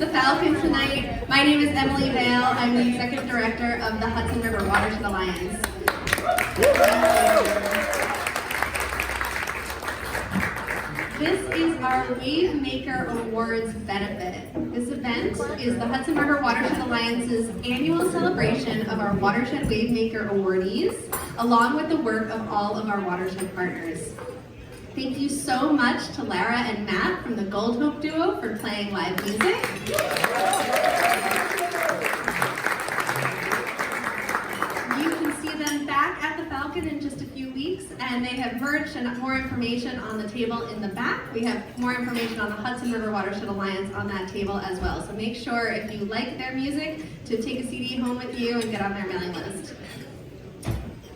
the Falcon tonight. My name is Emily Vail. I'm the Executive Director of the Hudson River Watershed Alliance. This is our WaveMaker Awards Benefit. This event is the Hudson River Watershed Alliance's annual celebration of our Watershed WaveMaker awardees, along with the work of all of our watershed partners. Thank you so much to Lara and Matt from the Gold Hope Duo for playing live music. You can see them back at the Falcon in just a few weeks, and they have merged and more information on the table in the back. We have more information on the Hudson River Watershed Alliance on that table as well. So make sure, if you like their music, to take a CD home with you and get on their mailing list.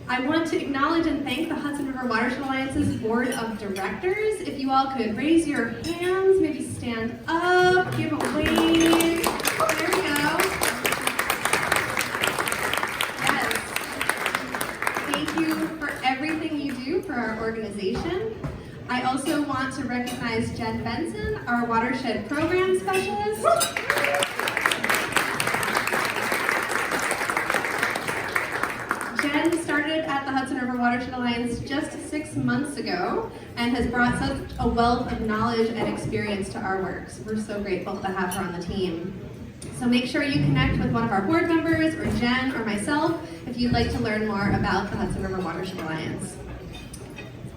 I want to acknowledge and thank the Hudson River Watershed Alliance's Board of Directors. If you all could raise your hands, maybe stand up, give a wave. There we go. Yes. Thank you for everything you do for our organization. I also want to recognize Jen Benson, our Watershed Program Specialist. Jen started at the Hudson River Watershed Alliance just 6 months ago and has brought such a wealth of knowledge and experience to our work. So we're so grateful to have her on the team. So make sure you connect with one of our board members or Jen or myself if you'd like to learn more about the Hudson River Watershed Alliance.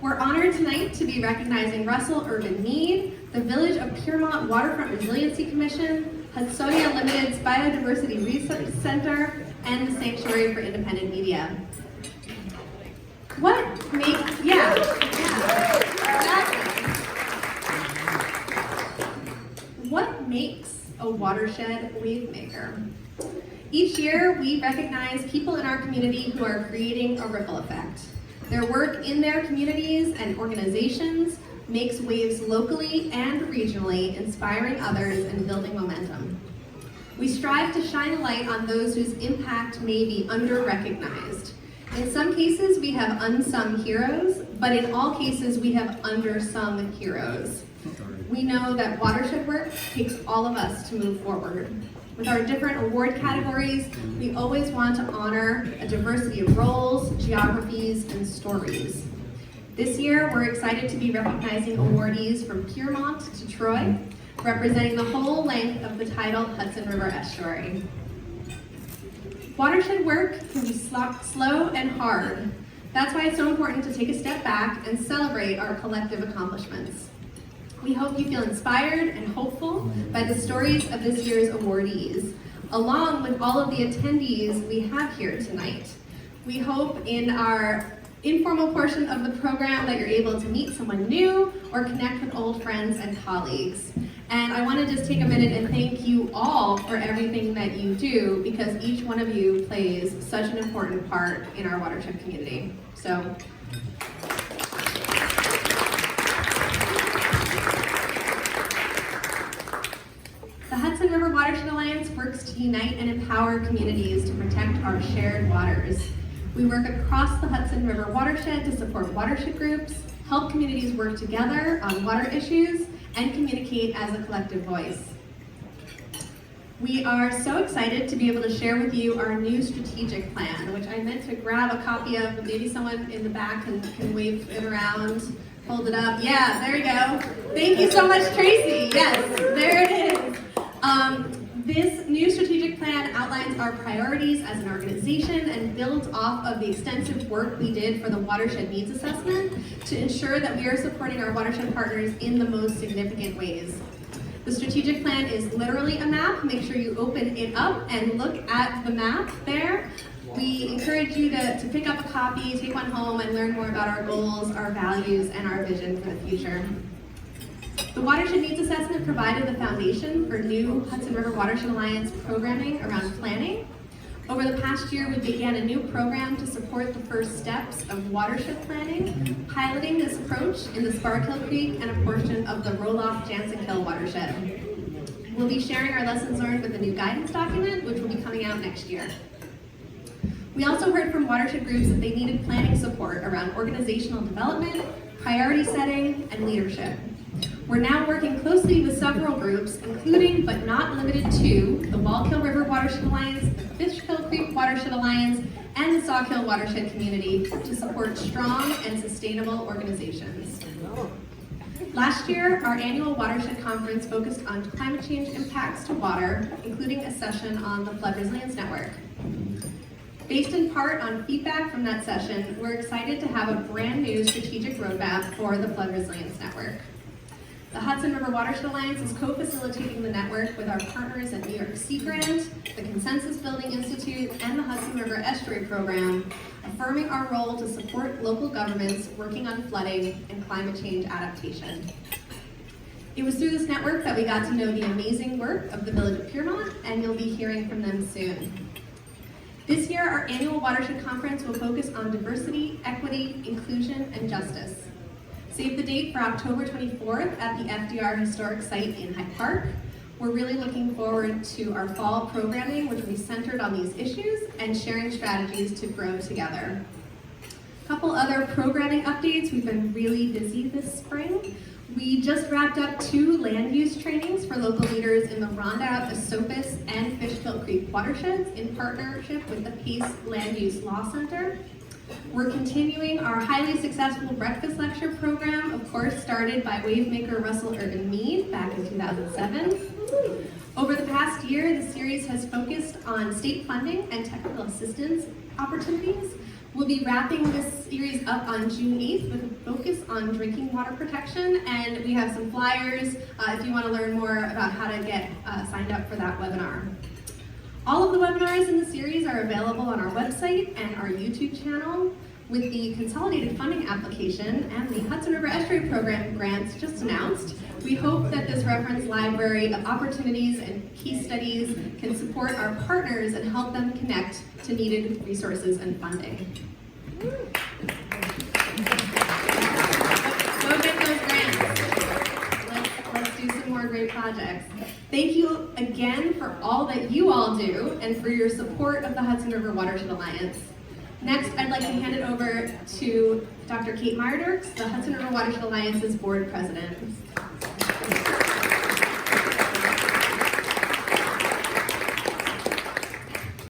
We're honored tonight to be recognizing Russell Urban-Mead, the Village of Piermont Waterfront Resiliency Commission, Hudsonia Limited's Biodiversity Research Center, and the Sanctuary for Independent Media. What makes, exactly. What makes a watershed wavemaker? Each year, we recognize people in our community who are creating a ripple effect. Their work in their communities and organizations makes waves locally and regionally, inspiring others and building momentum. We strive to shine a light on those whose impact may be under-recognized. In some cases, we have unsung heroes, but in all cases, we have undersung heroes. We know that watershed work takes all of us to move forward. With our different award categories, we always want to honor a diversity of roles, geographies, and stories. This year, we're excited to be recognizing awardees from Piermont to Troy, representing the whole length of the tidal Hudson River estuary. Watershed work can be slow and hard. That's why it's so important to take a step back and celebrate our collective accomplishments. We hope you feel inspired and hopeful by the stories of this year's awardees, along with all of the attendees we have here tonight. We hope in our informal portion of the program that you're able to meet someone new or connect with old friends and colleagues. And I want to just take a minute and thank you all for everything that you do, because each one of you plays such an important part in our watershed community. So. The Hudson River Watershed Alliance works to unite and empower communities to protect our shared waters. We work across the Hudson River watershed to support watershed groups, help communities work together on water issues, and communicate as a collective voice. We are so excited to be able to share with you our new strategic plan, which I meant to grab a copy of, but maybe someone in the back can wave it around, hold it up. Yeah, there we go. Thank you so much, Tracy. Yes, there it is. This new strategic plan outlines our priorities as an organization and builds off of the extensive work we did for the Watershed Needs Assessment to ensure that we are supporting our watershed partners in the most significant ways. The strategic plan is literally a map. Make sure you open it up and look at the map there. We encourage you to pick up a copy, take one home, and learn more about our goals, our values, and our vision for the future. The Watershed Needs Assessment provided the foundation for new Hudson River Watershed Alliance programming around planning. Over the past year, we began a new program to support the first steps of watershed planning, piloting this approach in the Sparkill Creek and a portion of the Roloff-Jansen-Kill watershed. We'll be sharing our lessons learned with a new guidance document, which will be coming out next year. We also heard from watershed groups that they needed planning support around organizational development, priority setting, and leadership. We're now working closely with several groups, including but not limited to the Wallkill River Watershed Alliance, the Fishkill Creek Watershed Alliance, and the Sawkill Watershed Community to support strong and sustainable organizations. Last year, our annual Watershed Conference focused on climate change impacts to water, including a session on the Flood Resilience Network. Based in part on feedback from that session, we're excited to have a brand new strategic roadmap for the Flood Resilience Network. The Hudson River Watershed Alliance is co-facilitating the network with our partners at New York Sea Grant, the Consensus Building Institute, and the Hudson River Estuary Program, affirming our role to support local governments working on flooding and climate change adaptation. It was through this network that we got to know the amazing work of the Village of Piermont, and you'll be hearing from them soon. This year, our annual Watershed Conference will focus on diversity, equity, inclusion, and justice. Save the date for October 24th at the FDR Historic Site in Hyde Park. We're really looking forward to our fall programming, which will be centered on these issues and sharing strategies to grow together. A couple other programming updates. We've been really busy this spring. We just wrapped up 2 land use trainings for local leaders in the Rondout, Esopus, and Fishkill Creek watersheds in partnership with the PACE Land Use Law Center. We're continuing our highly successful breakfast lecture program, of course started by WaveMaker Russell Urban-Mead back in 2007. Over the past year, the series has focused on state funding and technical assistance opportunities. We'll be wrapping this series up on June 8th with a focus on drinking water protection, and we have some flyers if you want to learn more about how to get signed up for that webinar. All of the webinars in the series are available on our website and our YouTube channel. With the consolidated funding application and the Hudson River Estuary Program grants just announced, we hope that this reference library of opportunities and case studies can support our partners and help them connect to needed resources and funding. Go get those grants. Let's do some more great projects. Thank you again for all that you all do and for your support of the Hudson River Watershed Alliance. Next, I'd like to hand it over to Dr. Kate Meyerdorks, the Hudson River Watershed Alliance's board president.